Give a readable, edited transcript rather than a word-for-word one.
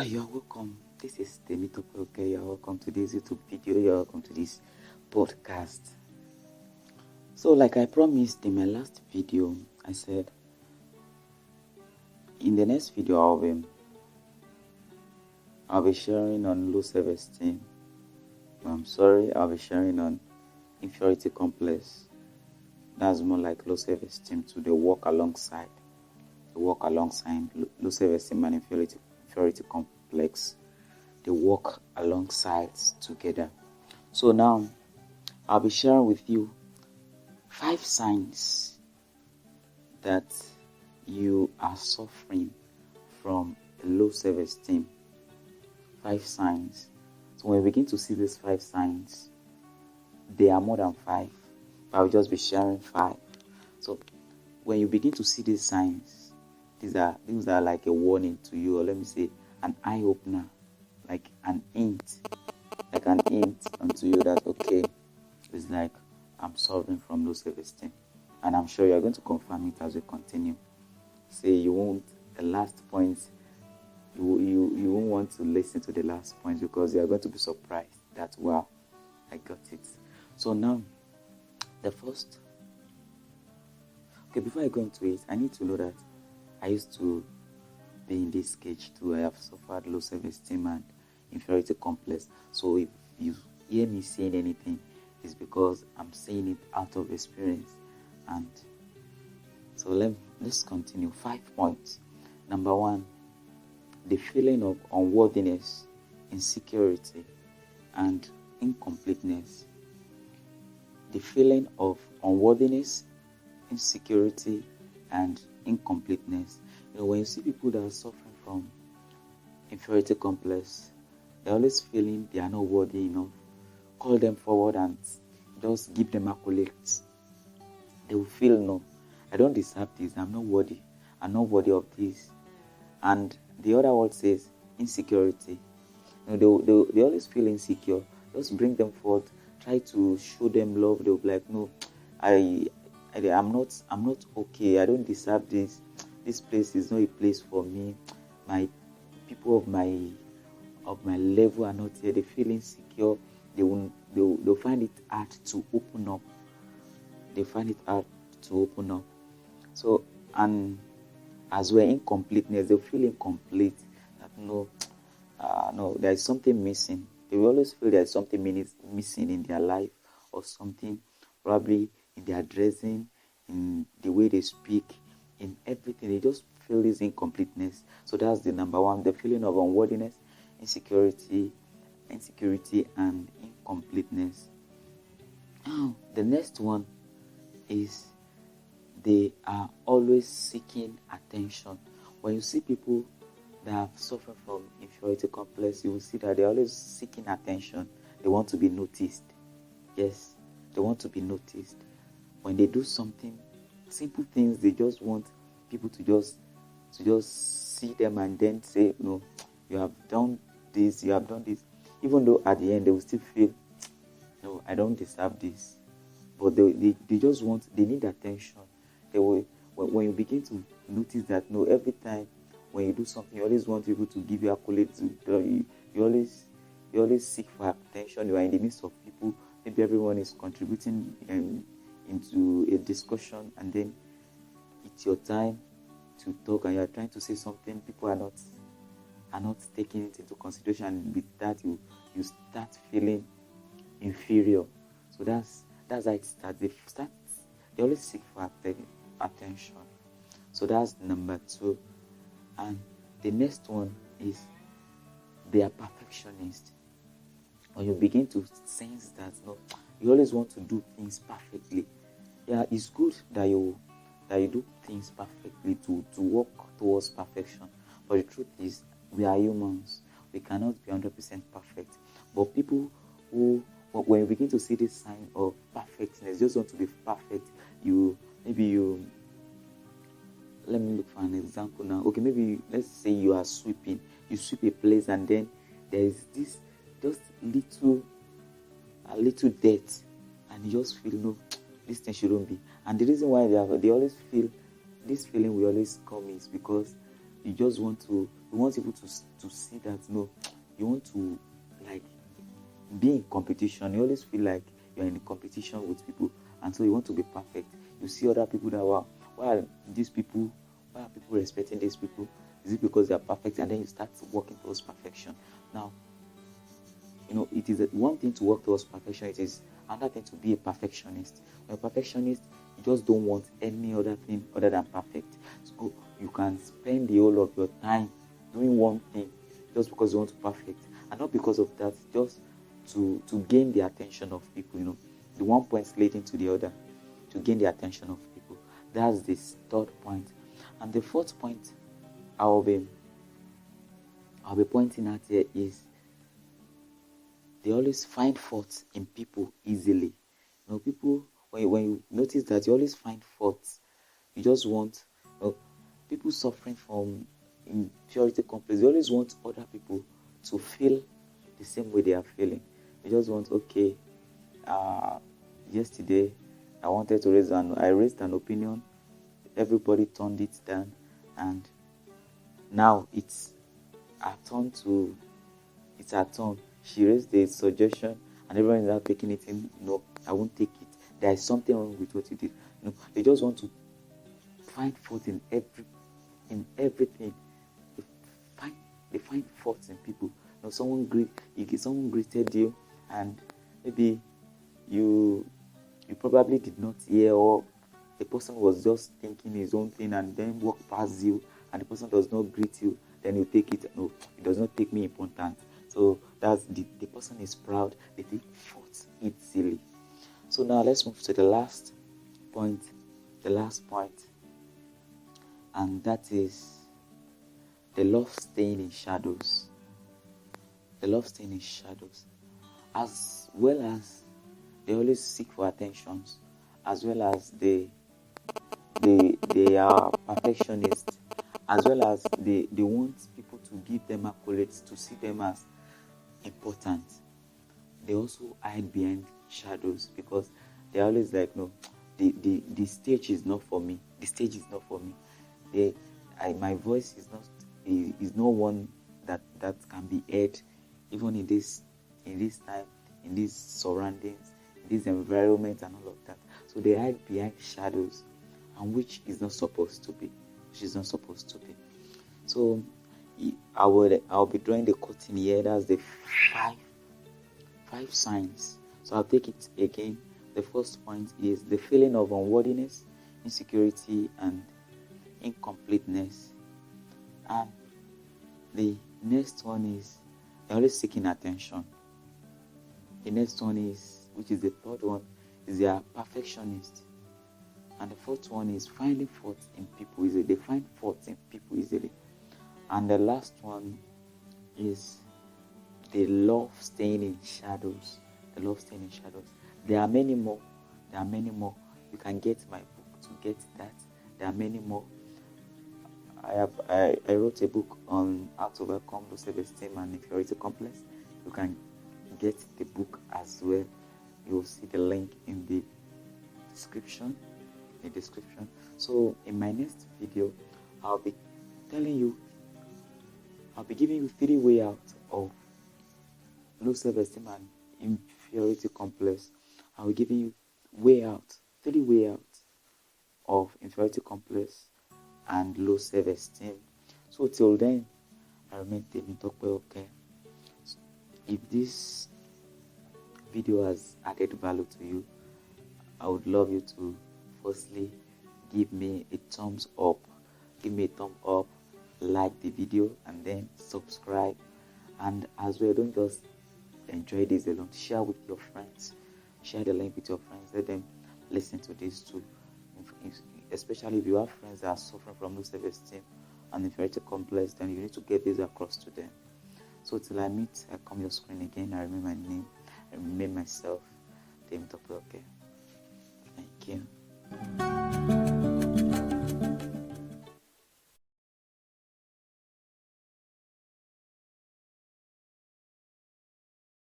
You're welcome. This is Temitope Oke. You're welcome to this YouTube video. You're welcome to this podcast. So, like I promised in my last video, I said in the next video I'll be sharing on low self-esteem. I'll be sharing on inferiority complex. That's more like low self-esteem to the walk alongside. Low self-esteem and inferiority complex. They walk alongside together. So now I'll be sharing with you 5 signs that you are suffering from low self-esteem. 5 signs. So when we begin to see these 5 signs, there are more than 5. I will just be sharing 5. So when you begin to see these signs, these are like a warning to you, or let me say an eye opener, like an hint unto you that okay, it's like I'm suffering from low self-esteem, and I'm sure you are going to confirm it as we continue. Say you won't the last point. You won't want to listen to the last point because you are going to be surprised that wow, I got it. So now, the first. Okay, before I go into it, I need to know that I used to be in this cage too. I have suffered low self-esteem and inferiority complex. So if you hear me saying anything, it's because I'm saying it out of experience. And so let's continue. 5 points. Number 1, the feeling of unworthiness, insecurity, and incompleteness. The feeling of unworthiness, insecurity, and incompleteness. When you see people that are suffering from inferiority complex, they're always feeling they are not worthy enough. Call them forward and just give them accolades. They will feel, no, I don't deserve this. I'm not worthy. I'm not worthy of this. And the other word says insecurity. They always feel insecure. Just bring them forth. Try to show them love. They'll be like, no, I'm not okay. I don't deserve this. This place is not a place for me. My people of my level are not here. They feel insecure. They'll find it hard to open up. So, and as well, incompleteness. They feel incomplete. That no, there is something missing. They will always feel there is something missing in their life, or something probably in their dressing, in the way they speak, in everything. They just feel this incompleteness. So that's the number 1, the feeling of unworthiness, insecurity, and incompleteness. Now, the next one is they are always seeking attention. When you see people that have suffered from inferiority complex, you will see that they're always seeking attention. They want to be noticed. Yes, they want to be noticed. When they do something, simple things, they just want people to just see them and then say, no, you have done this. Even though at the end they will still feel, no, I don't deserve this. But they just want, they need attention. When you begin to notice that, no, every time when you do something, you always want people to give you accolades. You always seek for attention. You are in the midst of people. Maybe everyone is contributing into a discussion, and then it's your time to talk, and you are trying to say something. People are not taking it into consideration, and with that you start feeling inferior. So that's how it starts. They always seek for attention. So that's number 2. And the next one is they are perfectionists. When you begin to sense that, no, you always want to do things perfectly. Yeah, it's good that you do things perfectly to work towards perfection. But the truth is, we are humans. We cannot be 100% perfect. But people who, when you begin to see this sign of perfectness, just want to be perfect, let me look for an example now. Okay, maybe let's say you are sweeping. You sweep a place, and then there is this just a little dirt, and you just feel, no, this thing shouldn't be. And the reason why they always feel this feeling will always come is because you just want to you want people to see that, no, you want to like be in competition. You always feel like you're in a competition with people, and so you want to be perfect. You see other people that, wow, why are people respecting these people? Is it because they are perfect? And then you start working towards perfection. Now, it is one thing to work towards perfection. It is another thing to be a perfectionist. When a perfectionist, you just don't want any other thing other than perfect. So you can spend the whole of your time doing one thing just because you want to perfect, and not because of that, just to gain the attention of people. The one point leading to the other, to gain the attention of people. That's the third point. And the fourth point I'll be pointing at here is they always find faults in people easily. People, when you notice that you always find faults, you just want, people suffering from inferiority complex, they always want other people to feel the same way they are feeling. They just want, okay, yesterday I raised an opinion, everybody turned it down, and now it's her turn. She raised a suggestion and everyone is now taking it in. No, I won't take it. There is something wrong with what you did. They just want to find fault in everything. They find faults in people. Someone greeted you, and maybe you probably did not hear, or the person was just thinking his own thing and then walked past you, and the person does not greet you, then you take it. No, it does not take me important. So that's the person is proud. They take faults easily. So now let's move to the last point, and that is the love staying in shadows. The love staying in shadows, as well as they always seek for attentions, as well as they are perfectionists, as well as they want people to give them accolades, to see them as important. They also hide behind shadows because they're always like, no, the stage is not for me. The stage is not for me. My voice is not one that can be heard, even in this time, in these surroundings, in this environment, and all of that. So they hide behind shadows, and which is not supposed to be. So I'll be drawing the curtain here. That's the five signs. So I'll take it again. The first point is the feeling of unworthiness, insecurity, and incompleteness. And the next one is they're always seeking attention. The next one is, which is the third one, is they are perfectionist. And the fourth one is finding faults in people easily. They find faults in people easily. And the last one is they love staying in shadows. There are many more. You can get my book to get that. There are many more. I wrote a book on how to overcome low self-esteem and inferiority complex. You can get the book as well. You will see the link in the description. So in my next video, I'll be giving you 3 ways out of low self-esteem and inferiority complex. I'll be giving you 3 ways out of inferiority complex and low self-esteem. So till then, I remain Temitope Oke. If this video has added value to you, I would love you to firstly give me a thumbs up, like the video, and then subscribe. And as well, don't just enjoy this alone. Share with your friends. Share the link with your friends. Let them listen to this too. Especially if you have friends that are suffering from low self-esteem and inferiority complex, then you need to get this across to them. So till I meet, I come your screen again. I remain my name. I remain myself, Temitope Oke. Thank you.